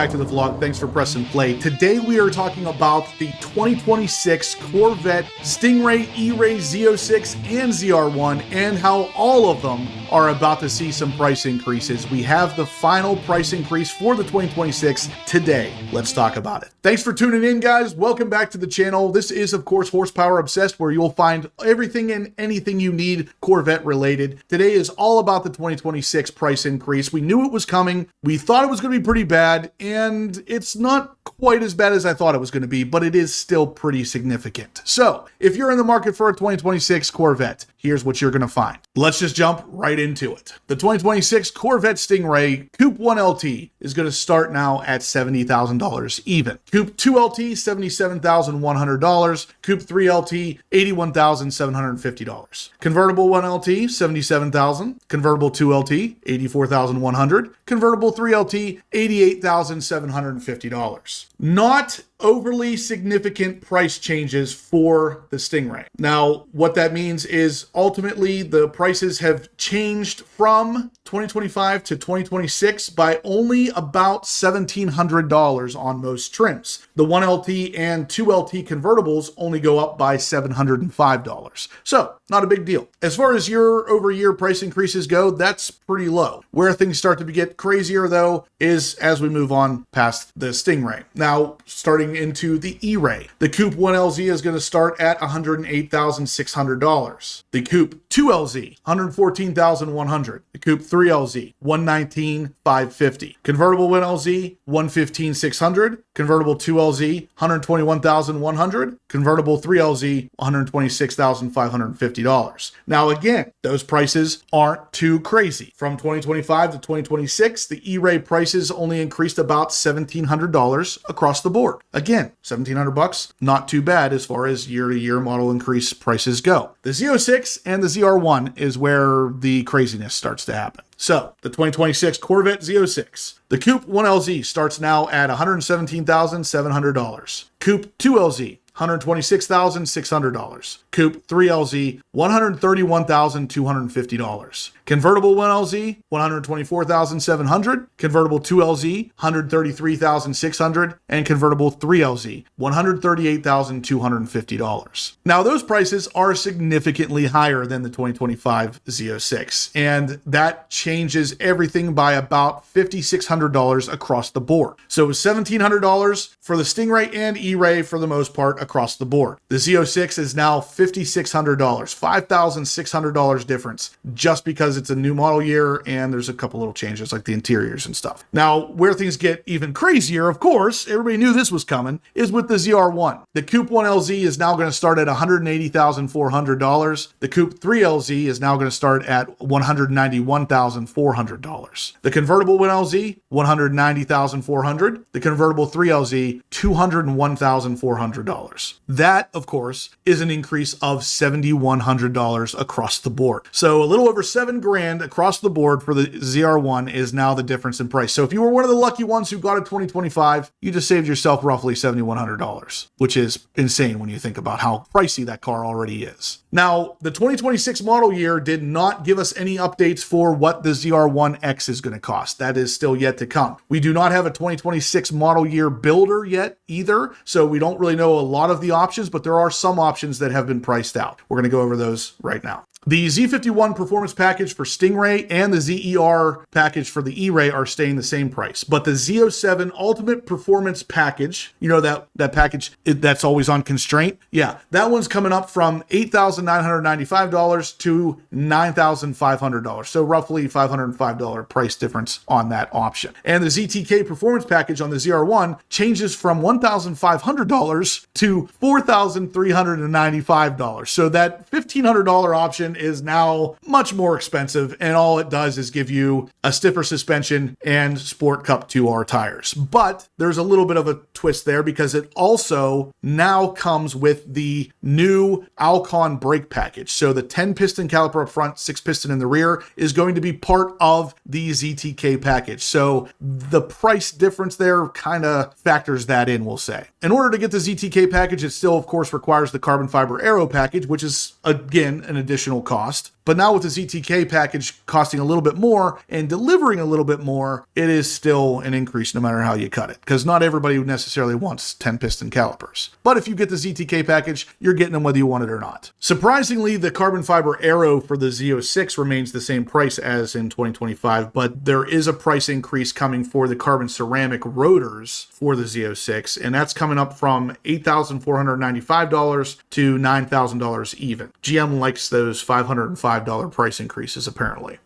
back to the vlog. Thanks for pressing play. Today we are talking about the 2026 Corvette Stingray, E-Ray, Z06, and ZR1 and how all of them are about to see some price increases. We have the final price increase for the 2026 today. Let's talk about it. Thanks for tuning in, guys. Welcome back to the channel. This is, of course, Horsepower Obsessed, where you'll find everything and anything you need Corvette related. Today is all about the 2026 price increase. We knew it was coming. We thought it was going to be pretty bad, and it's not quite as bad as I thought it was going to be, but it is still pretty significant. So if you're in the market for a 2026 Corvette, here's what you're going to find. Let's just jump right into it. The 2026 Corvette Stingray Coupe 1LT is going to start now at $70,000 even. Coupe 2LT, $77,100. Coupe 3LT, $81,750. Convertible 1LT, $77,000. Convertible 2LT, $84,100. Convertible 3LT, $88,750. Not overly significant price changes for the Stingray. Now, what that means is ultimately the prices have changed from 2025 to 2026 by only about $1,700 on most trims. The 1LT and 2LT convertibles only go up by $705. So, not a big deal. As far as year-over-year price increases go, that's pretty low. Where things start to get crazier, though, is as we move on past the Stingray. Now, starting into the E-Ray. The Coupe 1LZ is going to start at $108,600. The Coupe 2LZ, $114,100. The Coupe 3LZ, $119,550. Convertible 1LZ, $115,600. Convertible 2LZ, $121,100. Convertible 3LZ, $126,550. Now again, those prices aren't too crazy. From 2025 to 2026, the E-Ray prices only increased about $1,700 across the board. Again, $1,700, not too bad as far as year-to-year model increase prices go. The Z06 and the ZR1 is where the craziness starts to happen. So, the 2026 Corvette Z06. The Coupe 1LZ starts now at $117,700. Coupe 2LZ, $126,600. Coupe 3LZ, $131,250. Convertible 1LZ, $124,700. Convertible 2LZ, $133,600. And convertible 3LZ, $138,250. Now, those prices are significantly higher than the 2025 Z06, and that changes everything by about $5,600 across the board. So it was $1,700 for the Stingray and E-Ray for the most part across the board. The Z06 is now $5,600, $5,600 difference just because it's a new model year and there's a couple little changes like the interiors and stuff. Now, where things get even crazier, of course, everybody knew this was coming, is with the ZR1. The Coupe 1LZ is now going to start at $180,400. The Coupe 3LZ is now going to start at $191,400. The convertible 1LZ, $190,400. The convertible 3LZ, $201,400. That, of course, is an increase of $7,100 across the board. So a little over $7,000 across the board for the ZR1 is now the difference in price. So if you were one of the lucky ones who got a 2025, you just saved yourself roughly $7,100, which is insane when you think about how pricey that car already is. Now, the 2026 model year did not give us any updates for what the ZR1X is going to cost. That is still yet to come. We do not have a 2026 model year builder yet either, so we don't really know a lot of the options, but there are some options that have been priced out. We're going to go over those right now. The Z51 performance package for Stingray and the ZER package for the E-Ray are staying the same price, but the Z07 Ultimate Performance package, you know, that package that's always on constraint, yeah, that one's coming up from $8,995 to $9,500, so roughly $505 price difference on that option. And the ZTK Performance package on the ZR1 changes from $1,500 to $4,395, so that $1,500 option is now much more expensive, and all it does is give you a stiffer suspension and Sport Cup 2R tires. But there's a little bit of a twist there because it also now comes with the new Alcon brake package. So the 10 piston caliper up front, 6 piston in the rear is going to be part of the ZTK package. So the price difference there kind of factors that in, we'll say. In order to get the ZTK package, it still, of course, requires the carbon fiber aero package, which is, again, an additional cost. But now with the ZTK package costing a little bit more and delivering a little bit more, it is still an increase no matter how you cut it, because not everybody necessarily wants 10 piston calipers. But if you get the ZTK package, you're getting them whether you want it or not. Surprisingly, the carbon fiber aero for the Z06 remains the same price as in 2025, but there is a price increase coming for the carbon ceramic rotors for the Z06, and that's coming up from $8,495 to $9,000 even. GM likes those $505 price increases apparently.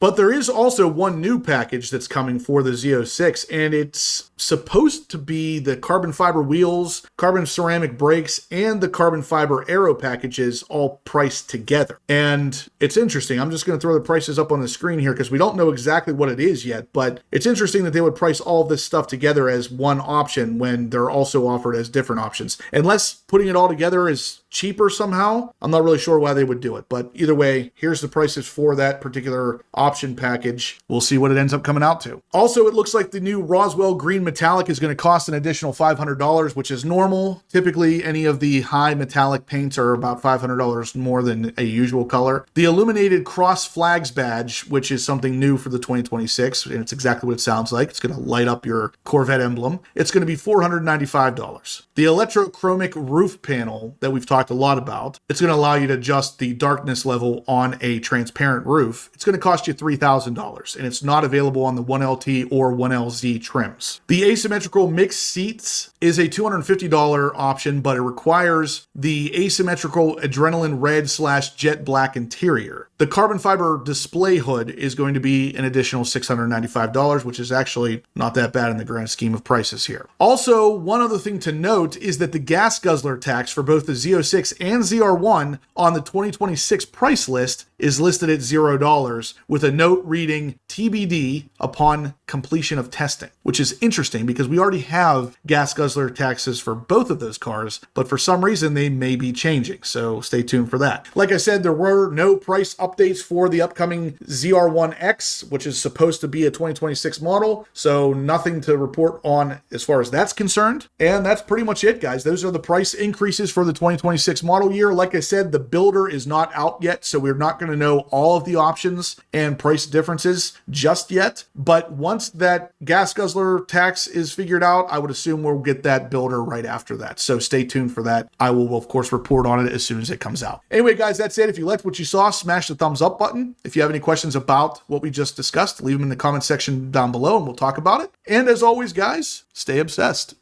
But there is also one new package that's coming for the Z06, and it's supposed to be the carbon fiber wheels, carbon ceramic brakes, and the carbon fiber aero packages all priced together. And it's interesting. I'm just going to throw the prices up on the screen here because we don't know exactly what it is yet, but it's interesting that they would price all of this stuff together as one option when they're also offered as different options. Unless putting it all together is cheaper somehow, I'm not really sure why they would do it. But either way, here's the prices for that particular option package. We'll see what it ends up coming out to. Also, it looks like the new Roswell Green Metallic is going to cost an additional $500, which is normal. Typically, any of the high metallic paints are about $500 more than a usual color. The Illuminated Cross Flags badge, which is something new for the 2026, and it's exactly what it sounds like. It's going to light up your Corvette emblem. It's going to be $495. The electrochromic roof panel that we've talked a lot about, it's going to allow you to adjust the darkness level on a transparent roof. It's going to cost you $3,000, and it's not available on the 1LT or 1LZ trims. The asymmetrical mixed seats is a $250 option, but it requires the asymmetrical adrenaline red / jet black interior. The carbon fiber display hood is going to be an additional $695, which is actually not that bad in the grand scheme of prices here. Also, one other thing to note is that the gas guzzler tax for both the Z06 and ZR1 on the 2026 price list is listed at $0 with a note reading TBD upon completion of testing, which is interesting because we already have gas guzzler taxes for both of those cars, but for some reason they may be changing, so stay tuned for that. Like I said, there were no price updates for the upcoming ZR1X, which is supposed to be a 2026 model, so nothing to report on as far as that's concerned. And that's pretty much it, guys. Those are the price increases for the 2026 model year. Like I said, the builder is not out yet, so we're not going to know all of the options and price differences just yet. But once that gas guzzler tax is figured out, I would assume we'll get that builder right after that. So stay tuned for that. I will, of course, report on it as soon as it comes out. Anyway, guys, that's it. If you liked what you saw, smash the thumbs up button. If you have any questions about what we just discussed, leave them in the comment section down below and we'll talk about it. And as always, guys, stay obsessed.